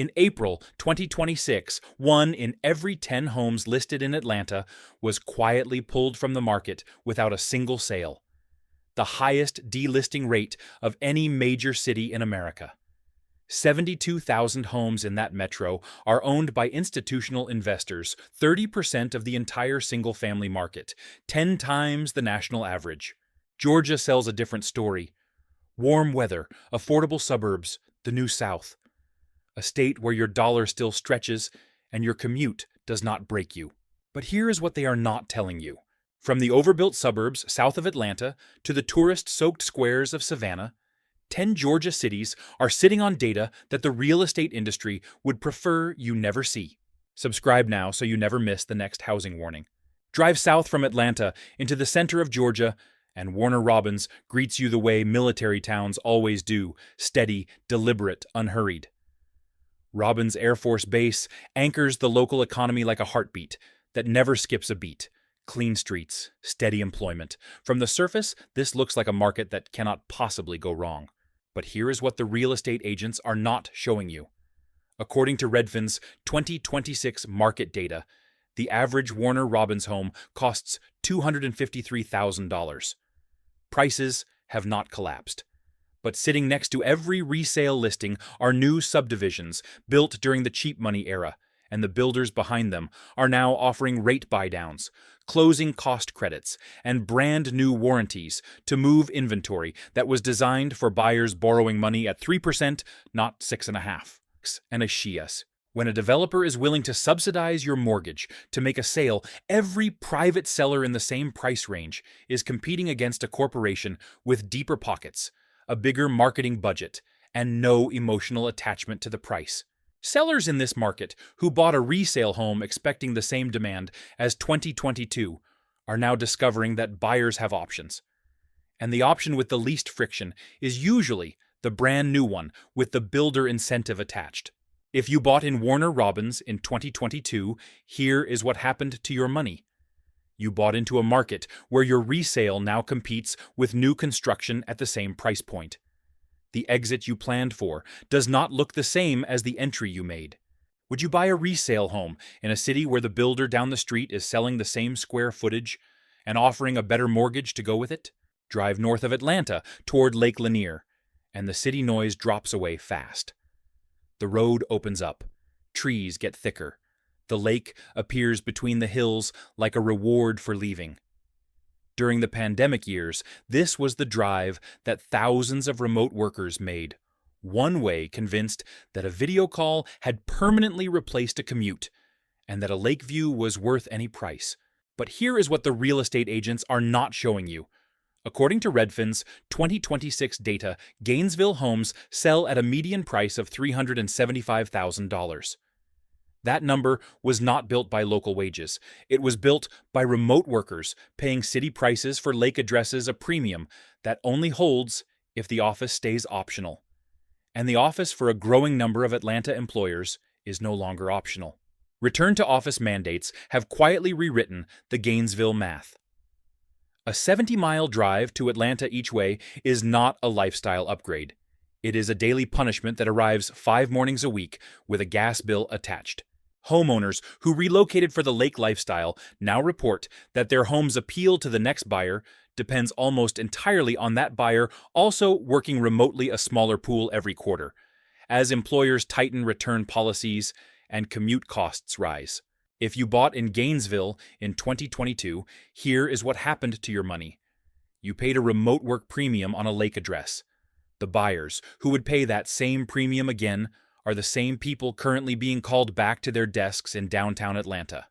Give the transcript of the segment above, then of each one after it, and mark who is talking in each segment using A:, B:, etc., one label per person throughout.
A: In April 2026, 1 in every 10 homes listed in Atlanta was quietly pulled from the market without a single sale, the highest delisting rate of any major city in America. 72,000 homes in that metro are owned by institutional investors, 30% of the entire single-family market, 10 times the national average. Georgia sells a different story. Warm weather, affordable suburbs, the new South. A state where your dollar still stretches and your commute does not break you. But here is what they are not telling you. From the overbuilt suburbs south of Atlanta to the tourist-soaked squares of Savannah, 10 Georgia cities are sitting on data that the real estate industry would prefer you never see. Subscribe now so you never miss the next housing warning. Drive south from Atlanta into the center of Georgia, and Warner Robins greets you the way military towns always do, steady, deliberate, unhurried. Robins Air Force Base anchors the local economy like a heartbeat that never skips a beat. Clean streets, steady employment. From the surface, this looks like a market that cannot possibly go wrong. But here is what the real estate agents are not showing you. According to Redfin's 2026 market data, the average Warner Robins home costs $253,000. Prices have not collapsed. But sitting next to every resale listing are new subdivisions built during the cheap money era, and the builders behind them are now offering rate buydowns, closing cost credits, and brand new warranties to move inventory that was designed for buyers borrowing money at 3%, not 6.5%. And a Shias. When a developer is willing to subsidize your mortgage to make a sale, every private seller in the same price range is competing against a corporation with deeper pockets, a bigger marketing budget, and no emotional attachment to the price. Sellers in this market who bought a resale home expecting the same demand as 2022 are now discovering that buyers have options. And the option with the least friction is usually the brand new one with the builder incentive attached. If you bought in Warner Robins in 2022, here is what happened to your money. You bought into a market where your resale now competes with new construction at the same price point. The exit you planned for does not look the same as the entry you made. Would you buy a resale home in a city where the builder down the street is selling the same square footage and offering a better mortgage to go with it? Drive north of Atlanta toward Lake Lanier, and the city noise drops away fast. The road opens up. Trees get thicker. The lake appears between the hills like a reward for leaving. During the pandemic years, this was the drive that thousands of remote workers made, one way convinced that a video call had permanently replaced a commute, and that a lake view was worth any price. But here is what the real estate agents are not showing you. According to Redfin's 2026 data, Gainesville homes sell at a median price of $375,000. That number was not built by local wages. It was built by remote workers paying city prices for lake addresses a premium that only holds if the office stays optional. And the office for a growing number of Atlanta employers is no longer optional. Return-to-office mandates have quietly rewritten the Gainesville math. A 70-mile drive to Atlanta each way is not a lifestyle upgrade. It is a daily punishment that arrives 5 mornings a week with a gas bill attached. Homeowners who relocated for the lake lifestyle now report that their home's appeal to the next buyer depends almost entirely on that buyer also working remotely a smaller pool every quarter, as employers tighten return policies and commute costs rise. If you bought in Gainesville in 2022, here is what happened to your money. You paid a remote work premium on a lake address. The buyers who would pay that same premium again are the same people currently being called back to their desks in downtown Atlanta.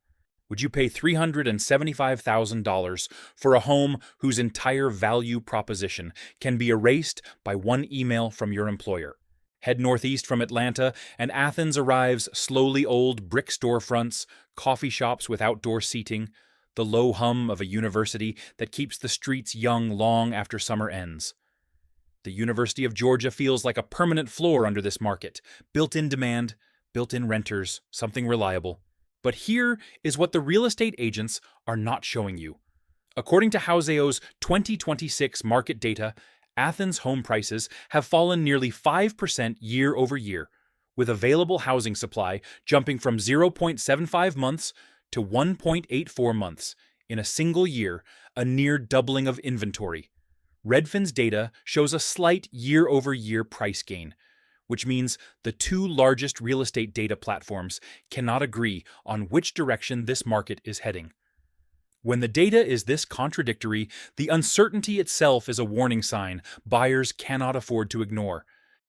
A: Would you pay $375,000 for a home whose entire value proposition can be erased by one email from your employer? Head northeast from Atlanta, and Athens arrives slowly old brick storefronts, coffee shops with outdoor seating, the low hum of a university that keeps the streets young long after summer ends. The University of Georgia feels like a permanent floor under this market. Built-in demand, built-in renters, something reliable. But here is what the real estate agents are not showing you. According to Houseo's 2026 market data, Athens home prices have fallen nearly 5% year over year, with available housing supply jumping from 0.75 months to 1.84 months in a single year, a near doubling of inventory. Redfin's data shows a slight year-over-year price gain, which means the two largest real estate data platforms cannot agree on which direction this market is heading. When the data is this contradictory, the uncertainty itself is a warning sign buyers cannot afford to ignore.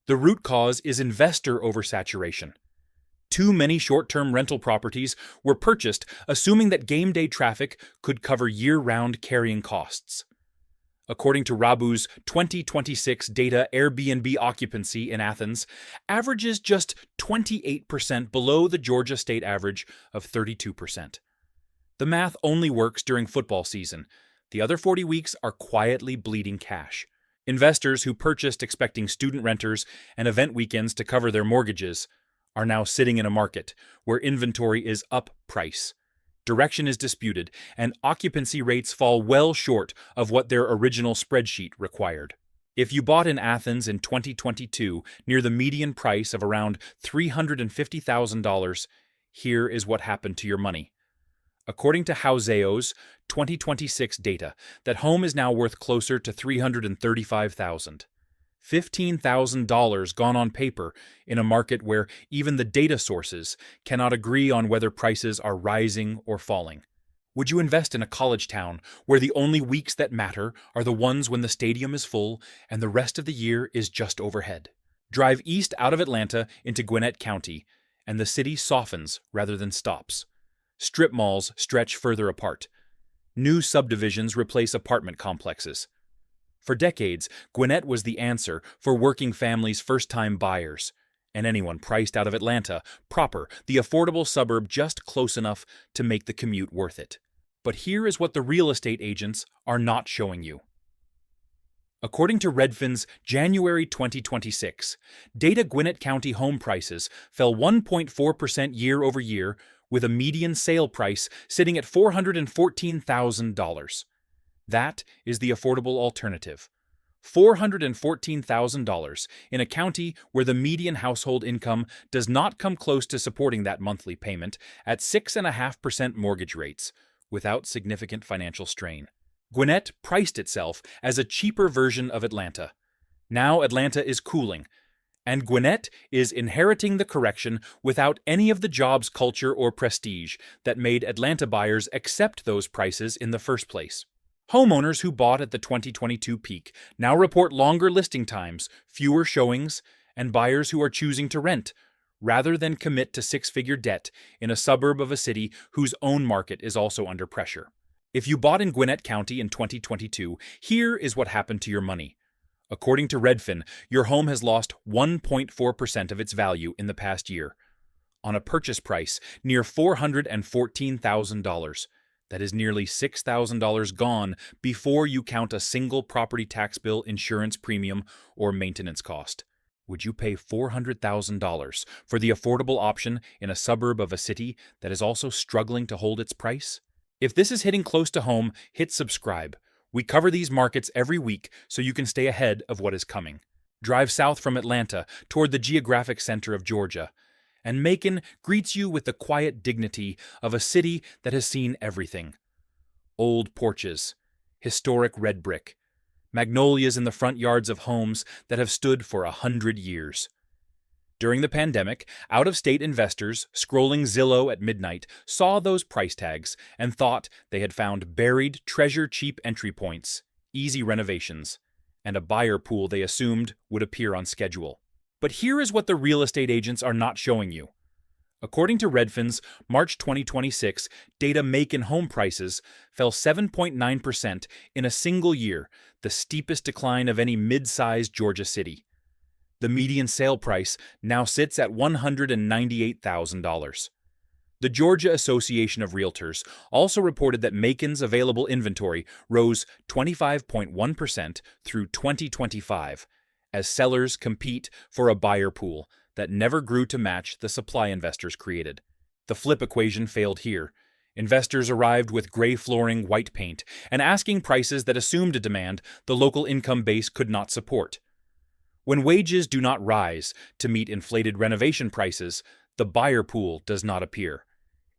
A: The root cause is investor oversaturation. Too many short-term rental properties were purchased assuming that game day traffic could cover year-round carrying costs. According to Rabu's 2026 data, Airbnb occupancy in Athens averages just 28% below the Georgia state average of 32%. The math only works during football season. The other 40 weeks are quietly bleeding cash. Investors who purchased expecting student renters and event weekends to cover their mortgages are now sitting in a market where inventory is up price. Direction is disputed, and occupancy rates fall well short of what their original spreadsheet required. If you bought in Athens in 2022 near the median price of around $350,000, here is what happened to your money. According to Houseo's 2026 data, that home is now worth closer to $335,000. $15,000 gone on paper in a market where even the data sources cannot agree on whether prices are rising or falling. Would you invest in a college town where the only weeks that matter are the ones when the stadium is full and the rest of the year is just overhead? Drive east out of Atlanta into Gwinnett County, and the city softens rather than stops. Strip malls stretch further apart. New subdivisions replace apartment complexes. For decades, Gwinnett was the answer for working families' first-time buyers, and anyone priced out of Atlanta proper, the affordable suburb just close enough to make the commute worth it. But here is what the real estate agents are not showing you. According to Redfin's January 2026 data, Gwinnett County home prices fell 1.4% year over year, with a median sale price sitting at $414,000. That is the affordable alternative. $414,000 in a county where the median household income does not come close to supporting that monthly payment at 6.5% mortgage rates, without significant financial strain. Gwinnett priced itself as a cheaper version of Atlanta. Now Atlanta is cooling, and Gwinnett is inheriting the correction without any of the jobs, culture, or prestige that made Atlanta buyers accept those prices in the first place. Homeowners who bought at the 2022 peak now report longer listing times, fewer showings, and buyers who are choosing to rent, rather than commit to six-figure debt in a suburb of a city whose own market is also under pressure. If you bought in Gwinnett County in 2022, here is what happened to your money. According to Redfin, your home has lost 1.4% of its value in the past year, on a purchase price near $414,000. That is nearly $6,000 gone before you count a single property tax bill, insurance premium, or maintenance cost. Would you pay $400,000 for the affordable option in a suburb of a city that is also struggling to hold its price? If this is hitting close to home, hit subscribe. We cover these markets every week so you can stay ahead of what is coming. Drive south from Atlanta toward the geographic center of Georgia, and Macon greets you with the quiet dignity of a city that has seen everything. Old porches, historic red brick, magnolias in the front yards of homes that have stood for 100 years. During the pandemic, out-of-state investors scrolling Zillow at midnight saw those price tags and thought they had found buried treasure-cheap entry points, easy renovations, and a buyer pool they assumed would appear on schedule. But here is what the real estate agents are not showing you. According to Redfin's March 2026 data, Macon home prices fell 7.9% in a single year, the steepest decline of any mid-sized Georgia city. The median sale price now sits at $198,000. The Georgia Association of Realtors also reported that Macon's available inventory rose 25.1% through 2025, as sellers compete for a buyer pool that never grew to match the supply investors created. The flip equation failed here. Investors arrived with gray flooring, white paint, and asking prices that assumed a demand the local income base could not support. When wages do not rise to meet inflated renovation prices, the buyer pool does not appear.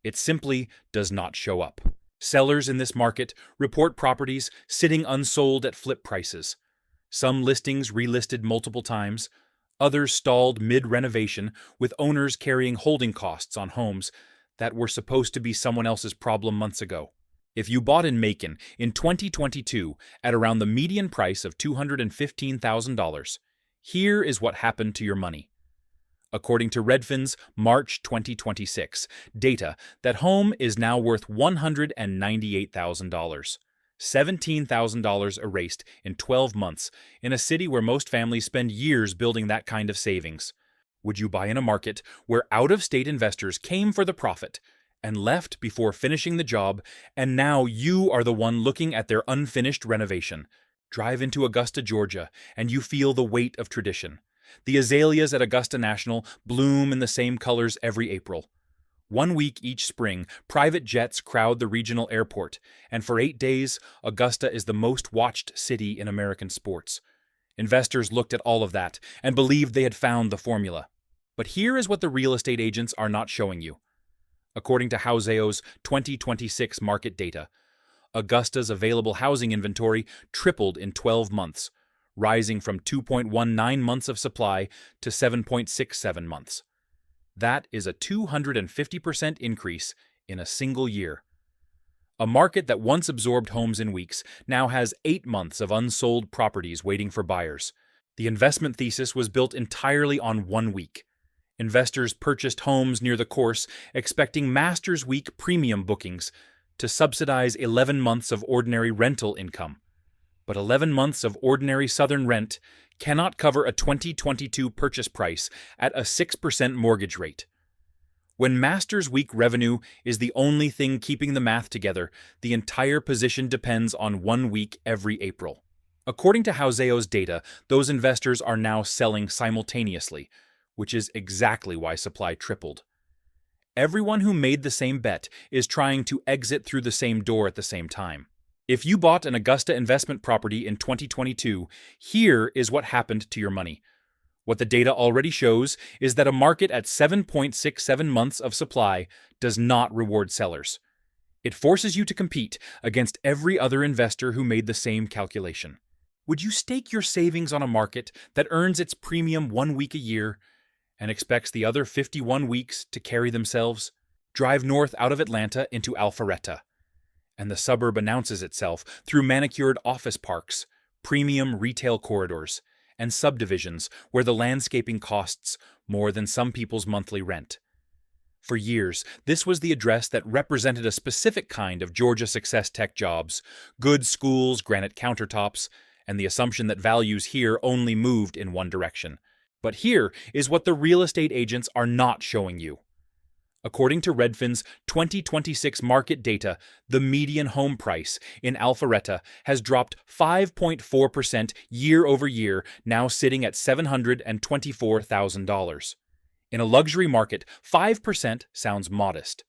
A: It simply does not show up. Sellers in this market report properties sitting unsold at flip prices. Some listings relisted multiple times, others stalled mid-renovation with owners carrying holding costs on homes that were supposed to be someone else's problem months ago. If you bought in Macon in 2022 at around the median price of $215,000, here is what happened to your money. According to Redfin's March 2026 data, that home is now worth $198,000. $17,000 erased in 12 months in a city where most families spend years building that kind of savings. Would you buy in a market where out-of-state investors came for the profit and left before finishing the job, and now you are the one looking at their unfinished renovation? Drive into Augusta, Georgia, and you feel the weight of tradition. The azaleas at Augusta National bloom in the same colors every April. 1 week each spring, private jets crowd the regional airport, and for 8 days, Augusta is the most watched city in American sports. Investors looked at all of that and believed they had found the formula. But here is what the real estate agents are not showing you. According to Houseo's 2026 market data, Augusta's available housing inventory tripled in 12 months, rising from 2.19 months of supply to 7.67 months. That is a 250% increase in a single year. A market that once absorbed homes in weeks now has 8 months of unsold properties waiting for buyers. The investment thesis was built entirely on 1 week. Investors purchased homes near the course, expecting Masters Week premium bookings to subsidize 11 months of ordinary rental income. But 11 months of ordinary Southern rent cannot cover a 2022 purchase price at a 6% mortgage rate. When Masters Week revenue is the only thing keeping the math together, the entire position depends on 1 week every April. According to Houseo's data, those investors are now selling simultaneously, which is exactly why supply tripled. Everyone who made the same bet is trying to exit through the same door at the same time. If you bought an Augusta investment property in 2022, here is what happened to your money. What the data already shows is that a market at 7.67 months of supply does not reward sellers. It forces you to compete against every other investor who made the same calculation. Would you stake your savings on a market that earns its premium 1 week a year and expects the other 51 weeks to carry themselves? Drive north out of Atlanta into Alpharetta, and the suburb announces itself through manicured office parks, premium retail corridors, and subdivisions where the landscaping costs more than some people's monthly rent. For years, this was the address that represented a specific kind of Georgia success tech jobs: good schools, granite countertops, and the assumption that values here only moved in one direction. But here is what the real estate agents are not showing you. According to Redfin's 2026 market data, the median home price in Alpharetta has dropped 5.4% year over year, now sitting at $724,000. In a luxury market, 5% sounds modest.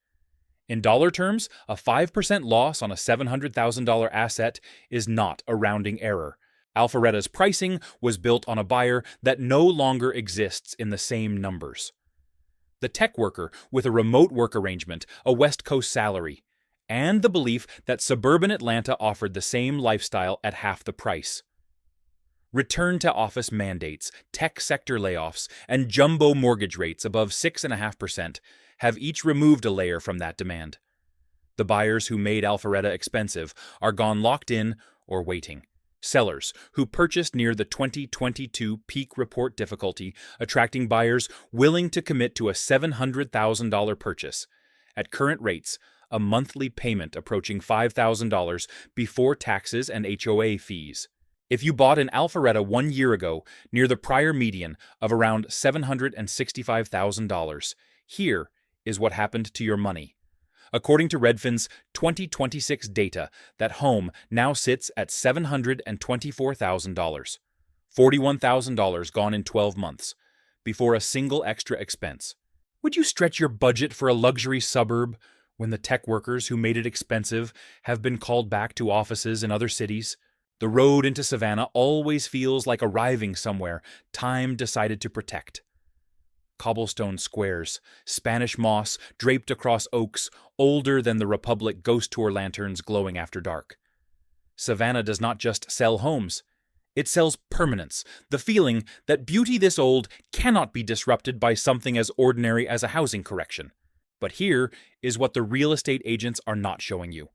A: In dollar terms, a 5% loss on a $700,000 asset is not a rounding error. Alpharetta's pricing was built on a buyer that no longer exists in the same numbers. The tech worker with a remote work arrangement, a West Coast salary, and the belief that suburban Atlanta offered the same lifestyle at half the price. Return-to-office mandates, tech sector layoffs, and jumbo mortgage rates above 6.5% have each removed a layer from that demand. The buyers who made Alpharetta expensive are gone locked in or waiting. Sellers who purchased near the 2022 peak report difficulty, attracting buyers willing to commit to a $700,000 purchase. At current rates, a monthly payment approaching $5,000 before taxes and HOA fees. If you bought an Alpharetta 1 year ago near the prior median of around $765,000, here is what happened to your money. According to Redfin's 2026 data, that home now sits at $724,000, $41,000 gone in 12 months, before a single extra expense. Would you stretch your budget for a luxury suburb when the tech workers who made it expensive have been called back to offices in other cities? The road into Savannah always feels like arriving somewhere time decided to protect. Cobblestone squares, Spanish moss draped across oaks older than the Republic ghost tour lanterns glowing after dark. Savannah does not just sell homes. It sells permanence, the feeling that beauty this old cannot be disrupted by something as ordinary as a housing correction. But here is what the real estate agents are not showing you.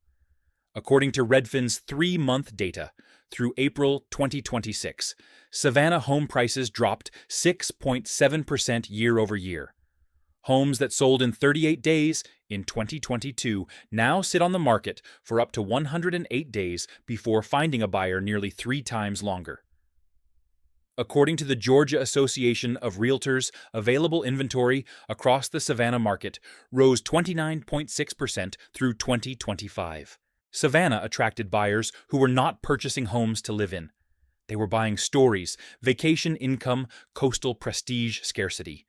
A: According to Redfin's 3-month data, through April 2026, Savannah home prices dropped 6.7% year over year. Homes that sold in 38 days in 2022 now sit on the market for up to 108 days before finding a buyer nearly 3 times longer. According to the Georgia Association of Realtors, available inventory across the Savannah market rose 29.6% through 2025. Savannah attracted buyers who were not purchasing homes to live in. They were buying stories, vacation income, coastal prestige scarcity.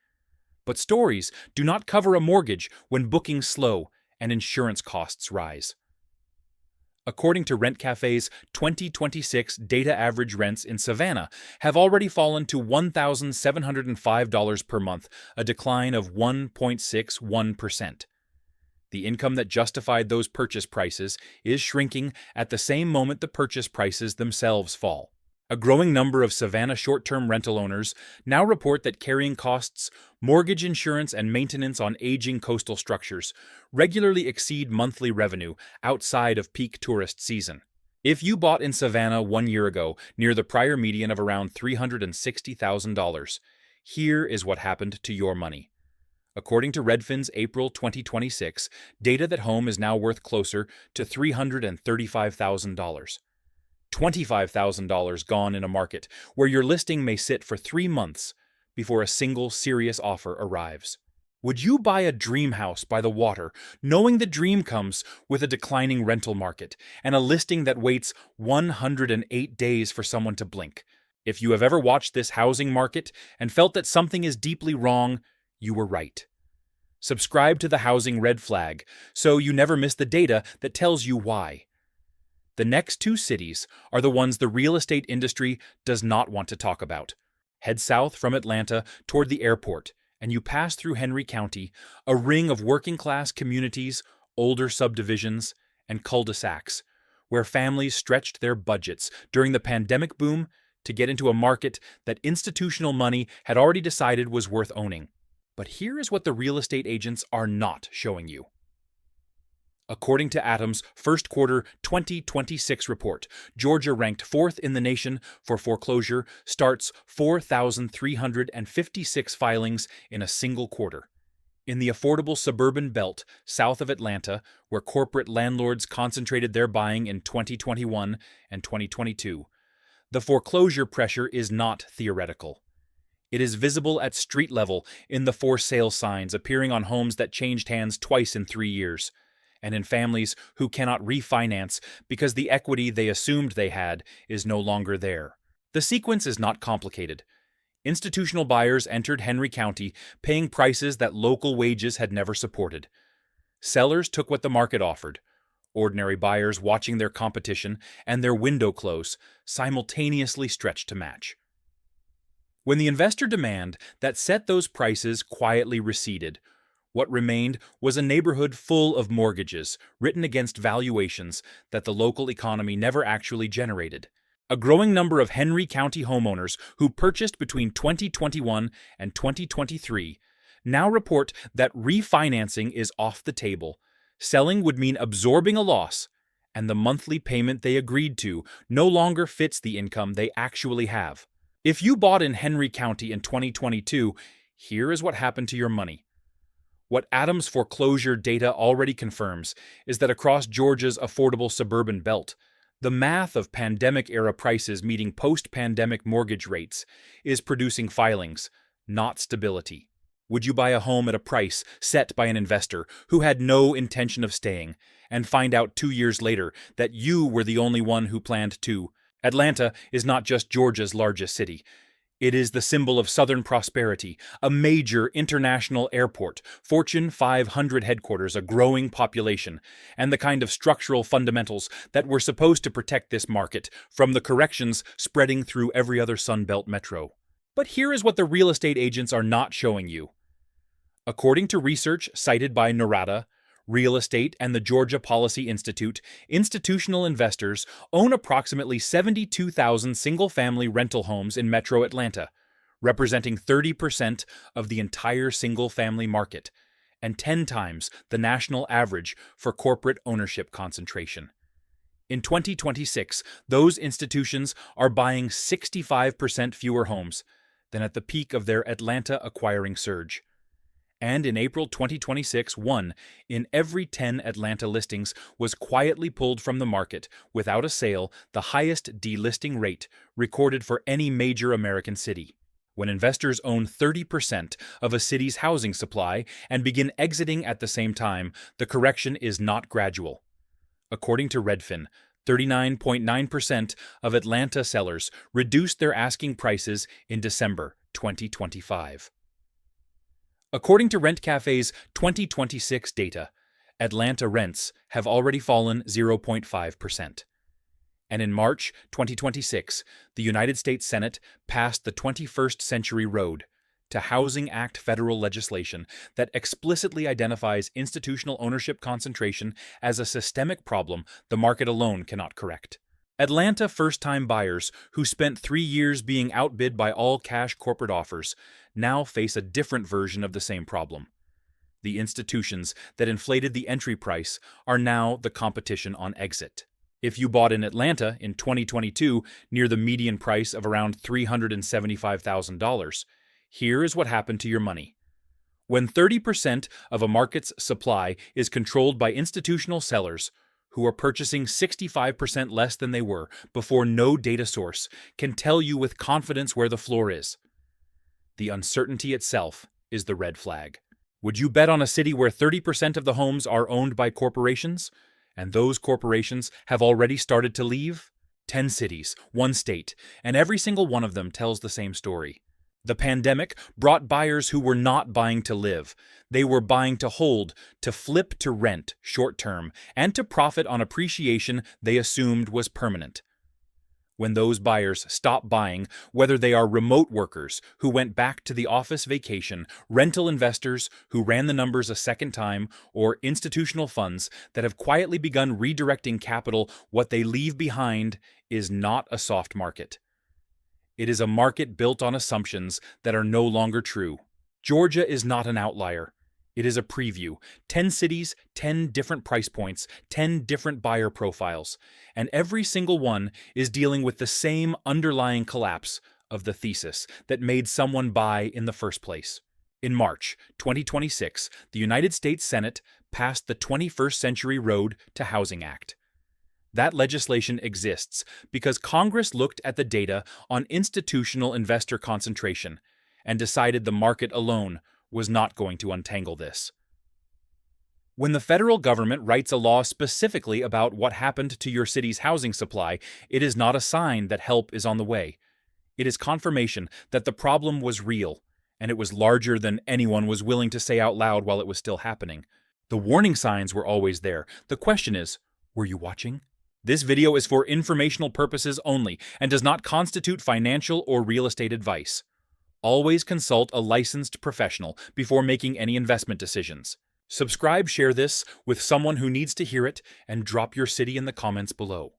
A: But stories do not cover a mortgage when bookings slow and insurance costs rise. According to Rent Cafe's 2026 data, average rents in Savannah have already fallen to $1,705 per month, a decline of 1.61%. The income that justified those purchase prices is shrinking at the same moment the purchase prices themselves fall. A growing number of Savannah short-term rental owners now report that carrying costs, mortgage insurance, and maintenance on aging coastal structures regularly exceed monthly revenue outside of peak tourist season. If you bought in Savannah 1 year ago, near the prior median of around $360,000, here is what happened to your money. According to Redfin's April 2026 data, that home is now worth closer to $335,000. $25,000 gone in a market where your listing may sit for 3 months before a single serious offer arrives. Would you buy a dream house by the water, knowing the dream comes with a declining rental market and a listing that waits 108 days for someone to blink? If you have ever watched this housing market and felt that something is deeply wrong, you were right. Subscribe to the Housing Red Flag so you never miss the data that tells you why. The next 2 cities are the ones the real estate industry does not want to talk about. Head south from Atlanta toward the airport, and you pass through Henry County, a ring of working-class communities, older subdivisions, and cul-de-sacs, where families stretched their budgets during the pandemic boom to get into a market that institutional money had already decided was worth owning. But here is what the real estate agents are not showing you. According to Adams' first quarter 2026 report, Georgia ranked 4th in the nation for foreclosure, starts 4,356 filings in a single quarter. In the affordable suburban belt south of Atlanta, where corporate landlords concentrated their buying in 2021 and 2022, the foreclosure pressure is not theoretical. It is visible at street level in the for sale signs appearing on homes that changed hands twice in 3 years, and in families who cannot refinance because the equity they assumed they had is no longer there. The sequence is not complicated. Institutional buyers entered Henry County paying prices that local wages had never supported. Sellers took what the market offered. Ordinary buyers, watching their competition and their window close, simultaneously stretched to match. When the investor demand that set those prices quietly receded, what remained was a neighborhood full of mortgages written against valuations that the local economy never actually generated. A growing number of Henry County homeowners who purchased between 2021 and 2023 now report that refinancing is off the table. Selling would mean absorbing a loss, and the monthly payment they agreed to no longer fits the income they actually have. If you bought in Henry County in 2022, here is what happened to your money. What Adams' foreclosure data already confirms is that across Georgia's affordable suburban belt, the math of pandemic-era prices meeting post-pandemic mortgage rates is producing filings, not stability. Would you buy a home at a price set by an investor who had no intention of staying, and find out 2 years later that you were the only one who planned to? Atlanta is not just Georgia's largest city. It is the symbol of Southern prosperity, a major international airport, Fortune 500 headquarters, a growing population, and the kind of structural fundamentals that were supposed to protect this market from the corrections spreading through every other Sunbelt metro. But here is what the real estate agents are not showing you. According to research cited by Narada, Real Estate, and the Georgia Policy Institute, institutional investors own approximately 72,000 single-family rental homes in Metro Atlanta, representing 30% of the entire single-family market, and 10 times the national average for corporate ownership concentration. In 2026, those institutions are buying 65% fewer homes than at the peak of their Atlanta acquiring surge. And in April 2026, 1 in every 10 Atlanta listings was quietly pulled from the market without a sale, the highest delisting rate recorded for any major American city. When investors own 30% of a city's housing supply and begin exiting at the same time, the correction is not gradual. According to Redfin, 39.9% of Atlanta sellers reduced their asking prices in December 2025. According to Rent Cafe's 2026 data, Atlanta rents have already fallen 0.5%. And in March 2026, the United States Senate passed the 21st Century Road to Housing Act federal legislation that explicitly identifies institutional ownership concentration as a systemic problem the market alone cannot correct. Atlanta first-time buyers who spent 3 years being outbid by all-cash corporate offers now face a different version of the same problem. The institutions that inflated the entry price are now the competition on exit. If you bought in Atlanta in 2022 near the median price of around $375,000, here is what happened to your money. When 30% of a market's supply is controlled by institutional sellers, who are purchasing 65% less than they were before, no data source can tell you with confidence where the floor is. The uncertainty itself is the red flag. Would you bet on a city where 30% of the homes are owned by corporations, and those corporations have already started to leave? 10 cities, 1 state, and every single one of them tells the same story. The pandemic brought buyers who were not buying to live. They were buying to hold, to flip to rent short-term, and to profit on appreciation they assumed was permanent. When those buyers stop buying, whether they are remote workers who went back to the office vacation, rental investors who ran the numbers a second time, or institutional funds that have quietly begun redirecting capital, what they leave behind is not a soft market. It is a market built on assumptions that are no longer true. Georgia is not an outlier. It is a preview. 10 cities, 10 different price points, 10 different buyer profiles, and every single one is dealing with the same underlying collapse of the thesis that made someone buy in the first place. In March 2026, the United States Senate passed the 21st Century Road to Housing Act. That legislation exists because Congress looked at the data on institutional investor concentration and decided the market alone was not going to untangle this. When the federal government writes a law specifically about what happened to your city's housing supply, it is not a sign that help is on the way. It is confirmation that the problem was real, and it was larger than anyone was willing to say out loud while it was still happening. The warning signs were always there. The question is, were you watching? This video is for informational purposes only and does not constitute financial or real estate advice. Always consult a licensed professional before making any investment decisions. Subscribe, share this with someone who needs to hear it, and drop your city in the comments below.